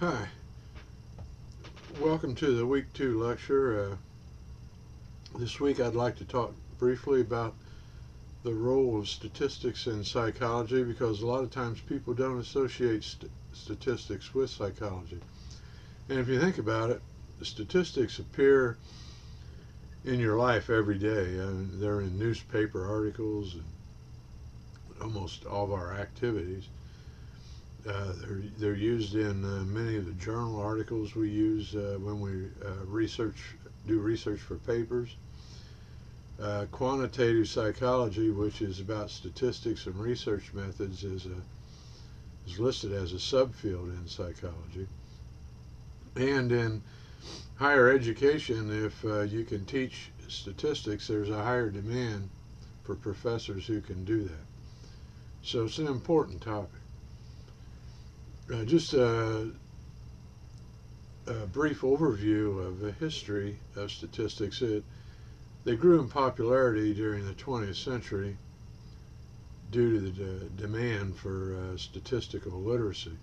Hi, welcome to the week 2 lecture. This week I'd like to talk briefly about the role of statistics in psychology, because a lot of times people don't associate statistics with psychology. And if you think about it, the statistics appear in your life every day. They're in newspaper articles and almost all of our activities. They're used in many of the journal articles we use when we do research for papers. Quantitative psychology, which is about statistics and research methods, is listed as a subfield in psychology. And in higher education, if you can teach statistics, there's a higher demand for professors who can do that. So it's an important topic. Just a brief overview of the history of statistics. They grew in popularity during the 20th century due to the demand for statistical literacy.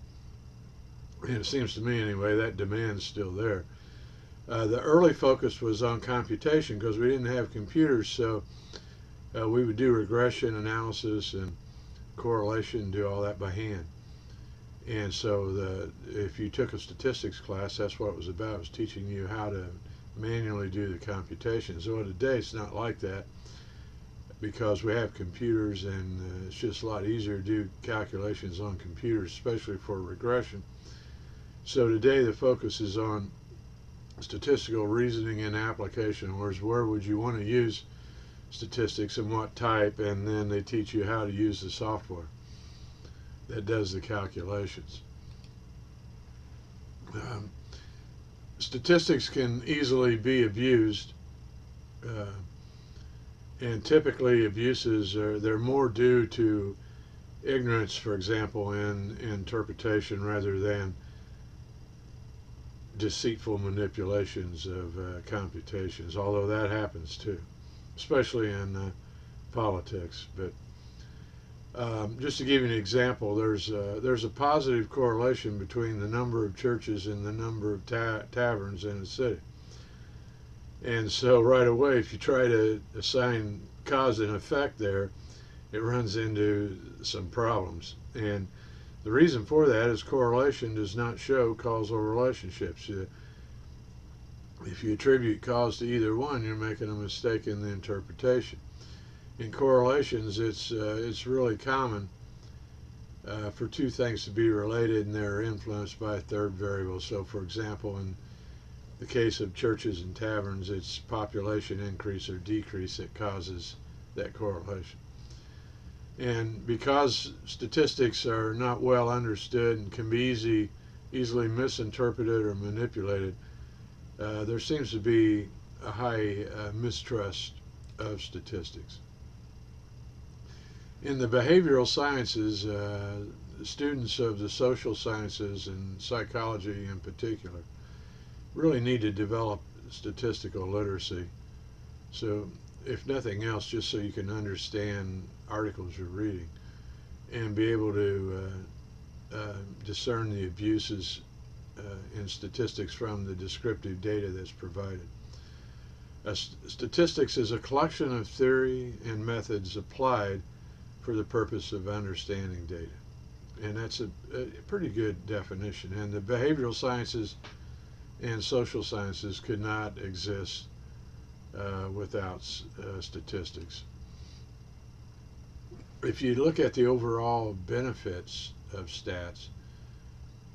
And it seems to me, anyway, that demand's still there. The early focus was on computation because we didn't have computers, so we would do regression analysis and correlation, do all that by hand. And so if you took a statistics class, that's what it was about. It was teaching you how to manually do the computations. So today it's not like that, because we have computers, and it's just a lot easier to do calculations on computers, especially for regression. So today the focus is on statistical reasoning and application. Where would you want to use statistics and what type, and then they teach you how to use the software that does the calculations. Statistics can easily be abused, and typically abuses they're more due to ignorance, for example, in interpretation, rather than deceitful manipulations of computations, although that happens too, especially in politics. But just to give you an example, there's a positive correlation between the number of churches and the number of taverns in a city. And so right away, if you try to assign cause and effect there, it runs into some problems. And the reason for that is correlation does not show causal relationships. If you attribute cause to either one, you're making a mistake in the interpretation. In correlations, it's really common for two things to be related, and they're influenced by a third variable. So, for example, in the case of churches and taverns, it's population increase or decrease that causes that correlation. And because statistics are not well understood and can be easily misinterpreted or manipulated, there seems to be a high mistrust of statistics. In the behavioral sciences, students of the social sciences and psychology in particular really need to develop statistical literacy. So, if nothing else, just so you can understand articles you're reading and be able to discern the abuses in statistics from the descriptive data that's provided. Statistics is a collection of theory and methods applied for the purpose of understanding data. And that's a pretty good definition. And the behavioral sciences and social sciences could not exist without statistics. If you look at the overall benefits of stats,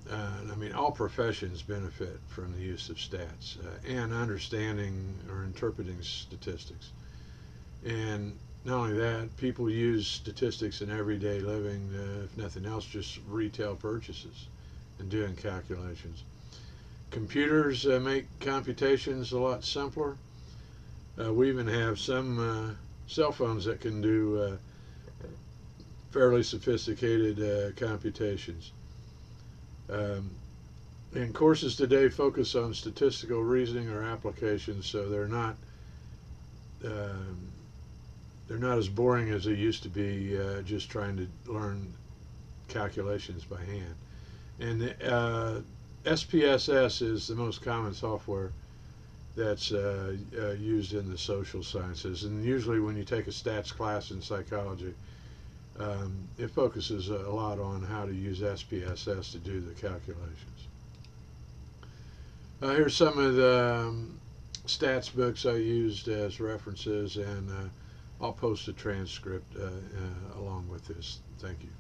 I mean, all professions benefit from the use of stats and understanding or interpreting statistics. And not only that, people use statistics in everyday living, if nothing else, just retail purchases and doing calculations. Computers make computations a lot simpler. We even have some cell phones that can do fairly sophisticated computations. And courses today focus on statistical reasoning or applications, so they're not as boring as they used to be, just trying to learn calculations by hand. And SPSS is the most common software that's used in the social sciences, and usually when you take a stats class in psychology, it focuses a lot on how to use SPSS to do the calculations. Here's some of the stats books I used as references, and I'll post a transcript along with this. Thank you.